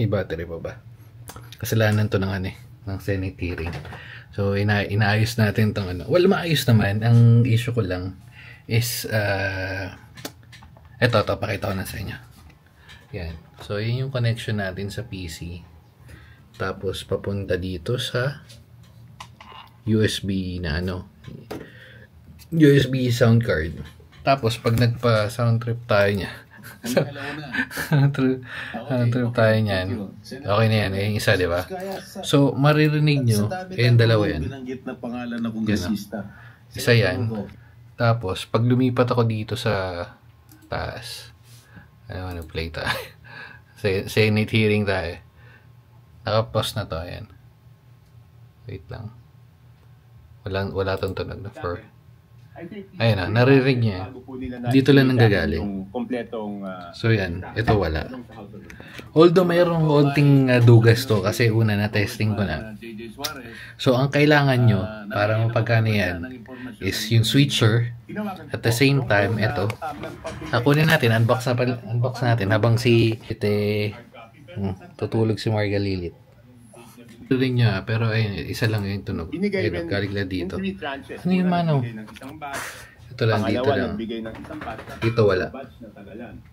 May battery pa ba? Kasalanan to ng ng Senate hearing. So inaayos natin tong Well, maayos naman. Ang issue ko lang is ito pakita ko na sa inyo. Yan. So yun yung connection natin sa PC. Tapos papunta dito sa USB na USB sound card. Tapos pag nagpa sound trip tayo niya. Sound trip tayo niyan. Okay na yan. Yung isa, di ba? So maririnig nyo, yung dalawa yan. Isa yan. Tapos pag lumipat ako dito sa taas, play tayo. Senate hearing tayo. Naka-pause na to. Ayan. Wait lang. Wala tong tunog na 4. Ayun na, naririnig niya. Dito lang nanggagaling. So yan, ito wala. Although mayroong konting dugas to kasi una na testing ko na. So ang kailangan nyo para mapagkano yan is yung switcher. At the same time, ito. Kunin natin, unbox natin habang tutulog si Marga Lilit. Rin niya, pero ayun, isa lang yung tunog. Ayun, galing lang dito. Ano yung mano? Ito lang, dito lang. Dito wala.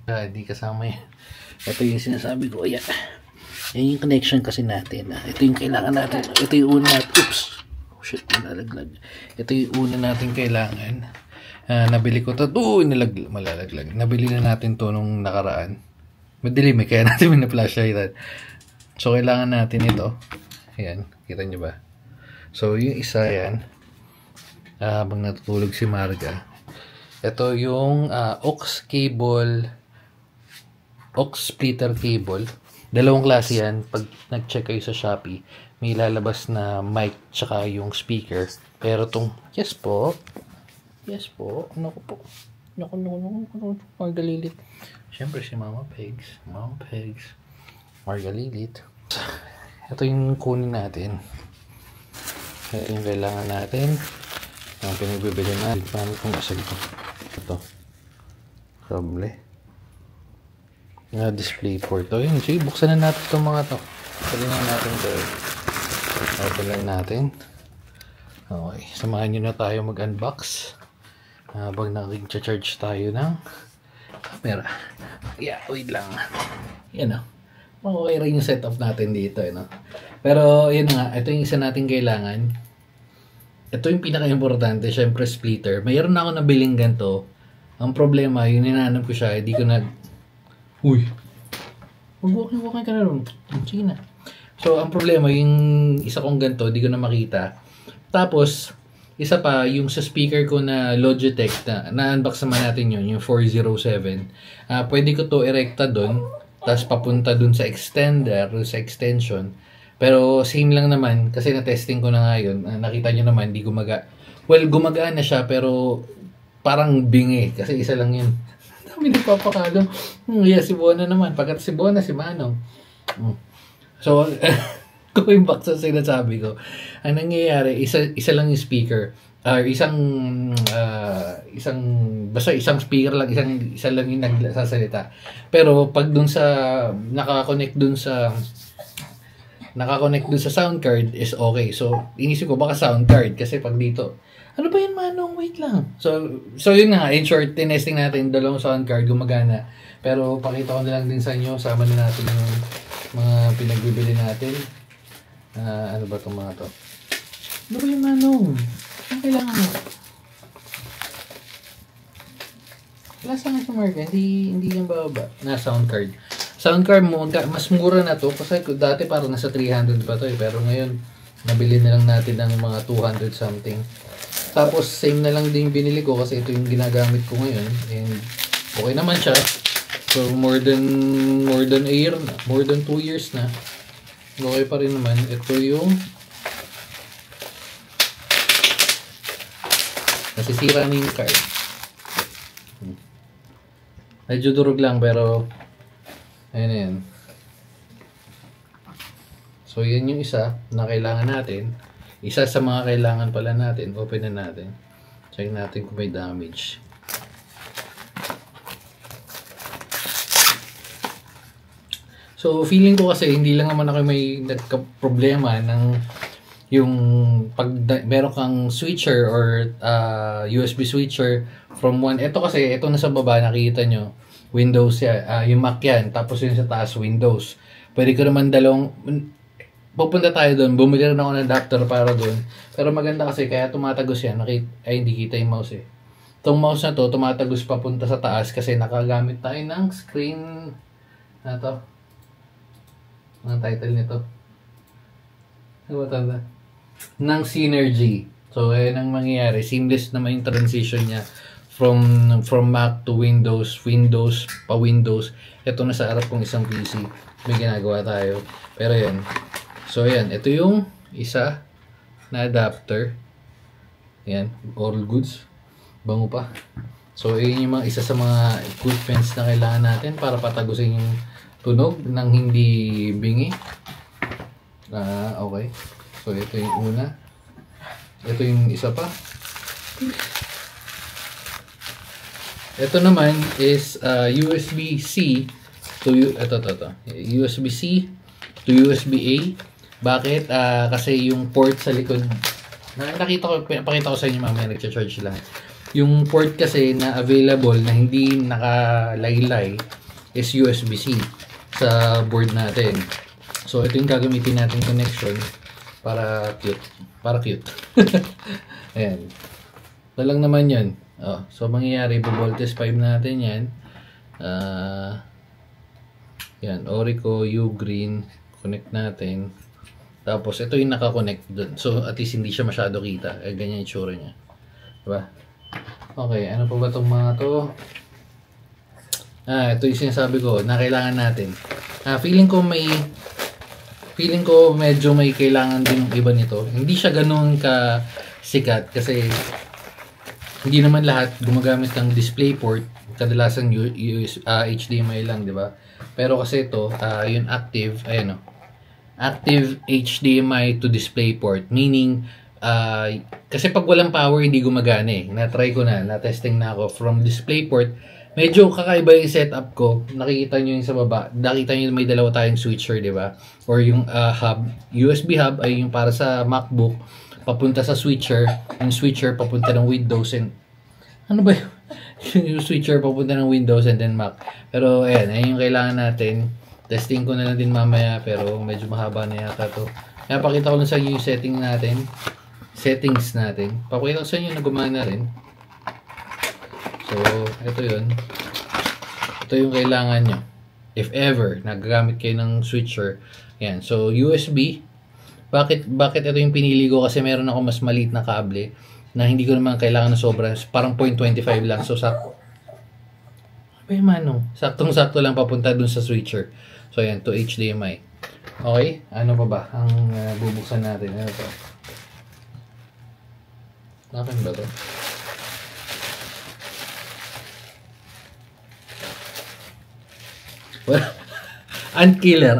Hindi kasama yan. Ito yung sinasabi ko. Ayan. Yan yung connection kasi natin. Ito yung kailangan natin. Ito yung una natin. Oops! Oh shit, malalaglag. Ito yung una natin kailangan. Nabili ko ito. Malalaglag. Nabili na natin to nung nakaraan. Madilim, kaya natin may na-flashlight. So, kailangan natin ito. Ayan, kita nyo ba? So, yung isa yan. Habang natutulog si Marga. Ito yung aux splitter cable. Dalawang klase yan. Pag nag-check kayo sa Shopee, may lalabas na mic tsaka yung speaker. Pero itong, yes po. Naku, Marga Lilit. Siyempre si Mama Pegs. Marga Lilit. Ito yung kunin natin. Ito yung kailangan natin. Ang pinagbibili natin. Paano kung asal ito? Ito. Kable. Display port. Yun. Sige, buksan na natin itong mga to. Sabihin natin ito. Open lang natin. Okay. Samahan nyo na tayo mag-unbox. Habang nag-charge tayo ng camera. Yeah, wait lang. Yan o. Okay rin yung setup natin dito. Pero yun nga, ito yung isa natin kailangan. Ito yung pinaka-importante, syempre splitter. Mayroon na ako nabiling ganito. Ang problema, yung ninanap ko siya, hindi ko Uy! Mag-walking ka na rin. Sige na. So, ang problema, yung isa kong ganito, hindi ko na makita. Tapos, isa pa, yung sa speaker ko na Logitech, na-unbox naman natin yun, yung 407. Pwede ko to erekta doon. Tapos papunta dun sa extender, sa extension. Pero same lang naman, kasi na-testing ko na ngayon. Nakita nyo naman, di gumagana na siya, pero parang bingi. Kasi isa lang yun. Dami nagpapakalo. Si Bona naman. Pagkat si Bona, si Manong. So, going back sa sinasabi ko, ang nangyayari, isa lang yung speaker. Basta isang speaker lang, isa lang yung nagsasalita. Pero pag dun sa naka-connect dun sa sound card is okay. So inisip ko baka sound card kasi pag dito, ano ba yun Manong? Wait lang. So yun nga, in short, tinesting natin dalawang sound card gumagana. Pero pakita ko na lang din sa inyo, sama na natin yung mga pinagbibili natin. Ano ba itong mga to? Ano ba yung Manong? Ang kailangan mo? Wala sa nga sa Marga, hindi yung bababa na sound card. Sound card mo, mas mura na to kasi dati parang nasa 300 pa to pero ngayon nabili na lang natin ng mga 200 something. Tapos same na lang din binili ko kasi ito yung ginagamit ko ngayon and okay naman siya. So more than a year na, more than 2 years na. Okay pa rin naman. Ito yung nasisira na yung card. Medyo durog lang pero ayun na yan. So yan yung isa na kailangan natin. Isa sa mga kailangan pala natin. Open na natin. Check natin kung may damage. So, feeling ko kasi hindi lang naman ako may nagka-problema ng yung pag meron kang switcher or USB switcher from one. Ito kasi, ito na sa baba, nakikita nyo. Windows yan, yung Mac yan. Tapos yung sa taas, Windows. Pwede ko naman pupunta tayo doon. Bumili rin ako ng adapter para doon. Pero maganda kasi, kaya tumatagos yan. Ay, hindi kita yung mouse eh. Itong mouse na to, tumatagos papunta sa taas kasi nakagamit tayo ng screen na to. Ang title nito. Ano ba tanda? Ng Synergy. So, ayan ang mangyayari. Seamless naman yung transition niya from Mac to Windows, Windows pa Windows. Ito na sa harap kong isang PC. May ginagawa tayo. Pero yan. So, ayan. Ito yung isa na adapter. Ayan. All goods. Bango pa. So, ayan yung isa sa mga equipments na kailangan natin para patagusin yung tunog ng hindi bingi. Okay. So, ito yung una. Ito yung isa pa. Ito naman is USB-C to USB-C to USB-A. Bakit? Kasi yung port sa likod, pakita ko sa inyo mamaya, nag-charge lang. Yung port kasi na available na hindi nakalaylay is USB-C sa board natin. So, ito yung gagamitin natin connection para cute. Ayan. Ito lang naman yun. So, mangyayari, voltage 5 natin yan. Yan, Orico, Ugreen, connect natin. Tapos, ito yung nakakonect dun. So, at least hindi siya masyado kita. Ganyan yung tsura niya. Diba? Okay, ano pa ba itong mga to? Ito yung sinasabi ko na kailangan natin. Feeling ko medyo may kailangan din yung iba nito. Hindi siya ganoon ka sikat kasi hindi naman lahat gumagamit ng DisplayPort. Kadalasan HDMI lang, di ba? Pero kasi ito, yung active, ayan o. Active HDMI to DisplayPort. Meaning, kasi pag walang power, hindi gumagana eh. Na-try ko na-testing na ako from DisplayPort. Medyo kakaiba yung setup ko. Nakikita nyo yung sa baba. Nakita nyo may dalawa tayong switcher, di ba? Or yung hub. USB hub ay yung para sa MacBook. Papunta sa switcher. Yung switcher papunta ng Windows and... Ano ba yun? Yung switcher papunta ng Windows and then Mac. Pero ayan, ayun yung kailangan natin. Testing ko na lang din mamaya. Pero medyo mahaba na yata to. Kaya pakita ko lang sa inyo yung settings natin. Pakita ko sa inyo na gumana rin. So, ito yun. Ito yung kailangan nyo. If ever, nagagamit kayo ng switcher. Yan. So, USB. Bakit ito yung pinili ko? Kasi meron ako mas maliit na kable na hindi ko naman kailangan na sobra. Parang 0.25 lang. So, saktong-sakto lang papunta dun sa switcher. So, yan. To HDMI. Okay? Ano pa ba? Ang bubuksan natin. Ano to? Akin ba to? Unkiller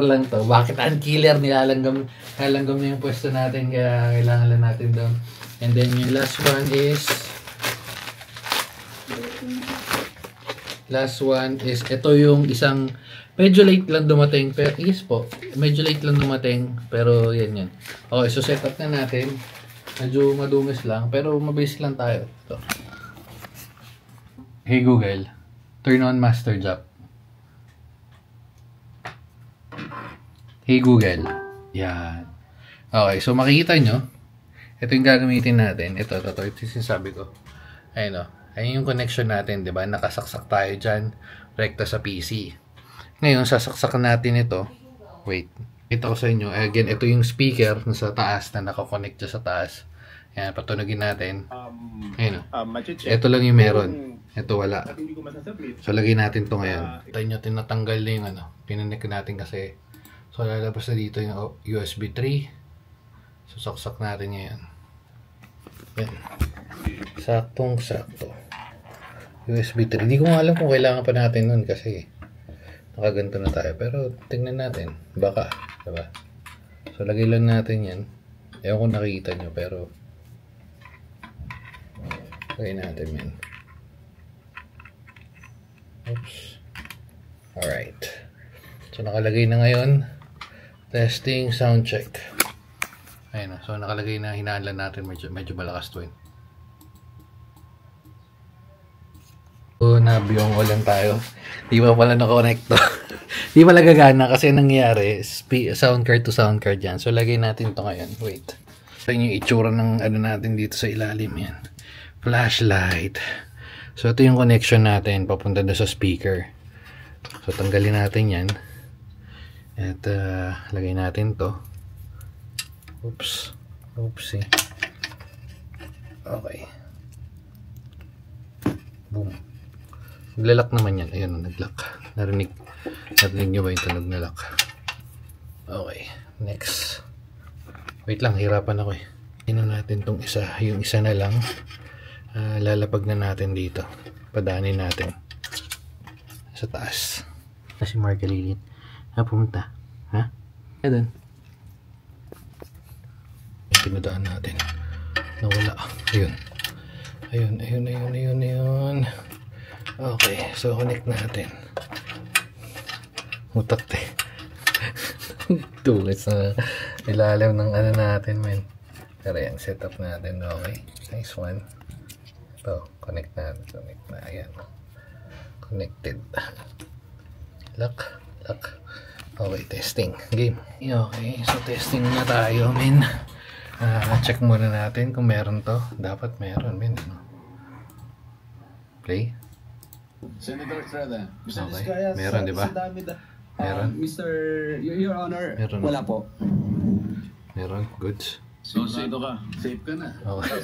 lang to. Bakit unkiller? Nilalanggam na yung pwesto natin kaya kailangan lang natin doon. And then yung last one is ito yung isang medyo late lang dumating pero pero yan. Okay, so set up na natin. Medyo madumis lang pero mabilis lang tayo. Ito. Hey Google, turn on master job. Hey Google. Yan. Okay, so makikita nyo, ito yung gagamitin natin. Ito yung sinasabi ko. Ayun o. Ayun yung connection natin, di ba? Nakasaksak tayo dyan, rekta sa PC. Ngayon, sasaksak natin ito. Wait. Ito ko sa inyo. Again, ito yung speaker sa taas na nakakonect dyan sa taas. Yan, patunogin natin. Ayun o. Ito lang yung meron. Ito wala. So, lagay natin ito ngayon. Ito nyo, tinatanggal na yung pinanik natin kasi. So, lalabas na dito yung USB 3. So, saksak natin ngayon. Yan. Saktong-sakto. USB 3. Hindi ko nga alam kung kailangan pa natin nun kasi nakaganto na tayo. Pero, tingnan natin. Baka. Diba? So, lagay lang natin yan. Ewan kung nakikita nyo, pero lagay natin yan. Oops. Alright. So, nakalagay na ngayon. Testing, sound check. Ayun na. So, nakalagay na hinahanlan natin. Medyo malakas to yun. So, nabiyong ulan tayo. Di ba pala na-connect to? Di pala gagana kasi nangyayari. Sound card to sound card yan. So, lagay natin to ngayon. Wait. So, yung itsura ng ano natin dito sa ilalim yan. Flashlight. So, ito yung connection natin. Papunta na sa speaker. So, tanggalin natin yan. At, lagay natin to. Oops. Oopsie. Okay. Boom. Naglalak naman yan. Ayun, naglock. Narinig nyo ba yung tunog na lock? Okay. Next. Wait lang, hirapan ako eh. Tingnan natin tong isa. Yung isa na lang. Lalapag na natin dito. Padanin natin. Sa taas. Si Mark Lilin. Pumunta. Ha? Ayan. Pinadaan natin. Nawala. Ayun. Ayun. Okay. So, connect natin. Mutat eh. Tulis na ilalim ng ano natin, men. Pero yan, setup natin. Okay. Nice one. Ito, connect natin. Connect na. Ayan. Connected. Lock. Okay, testing. Game. Okay, so testing na tayo, men. Check muna natin kung meron to. Dapat meron, men. Play. Senator Estrada. Okay. Meron, di ba? Meron. Your Honor, meron. wala po. Meron. Goods. So, ka. Safe ka na. Okay.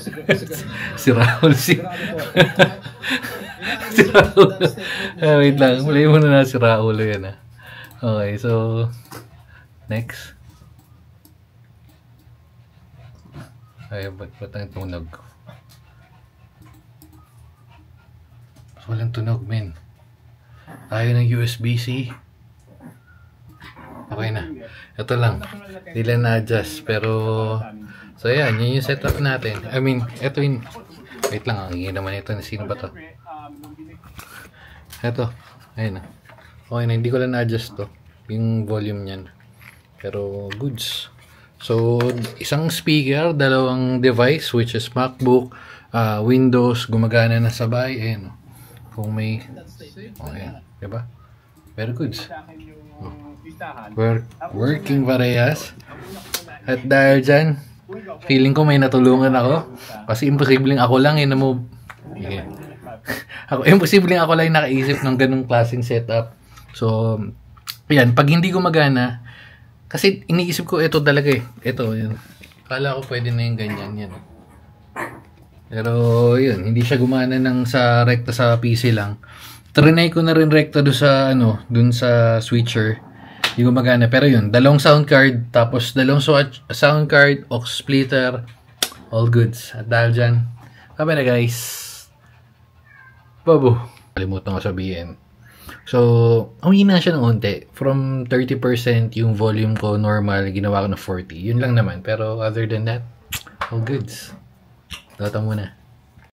Si Raul. Si Raul. Wait lang. Play muna na si Raul. Yan ah. Okay, so next. Ay, ba't ang tunog? Walang tunog, men. Tayo ng USB-C. Okay na. Ito lang. Hindi lang na-adjust. Pero, so yan. Yun yung setup natin. I mean, ito yung, wait lang. Ang ingin naman ito. Sino ba to? Ito. Ayun na. Okay na. Hindi ko lang na-adjust to. Yung volume niyan. Pero, goods. So, isang speaker, dalawang device, which is MacBook, Windows, gumagana na sabay. Ayun. Kung may, okay. Diba? Very good. Working parehas. At dahil dyan, feeling ko may natulungan ako. Kasi imposibleng ako lang na-move. Okay. Imposibleng ako lang nakaisip ng ganung klaseng setup. So, yan. Pag hindi gumagana, kasi iniisip ko ito talaga eh. Ito, yun. Kala ko pwede na yung ganyan. Yan. Pero, yun. Hindi siya gumana ng sa rekta sa PC lang. Trinay ko na rin rekta doon sa, doon sa switcher. Hindi gumagana. Pero yun, dalawang sound card, tapos dalawang sound card, aux splitter, all goods. At dahil dyan, bye na guys. Babo. Kalimutan ko sabihin. So, humina siya ng unti. From 30% yung volume ko normal, ginawa ko na 40. Yun lang naman. Pero other than that, all goods. Dota muna.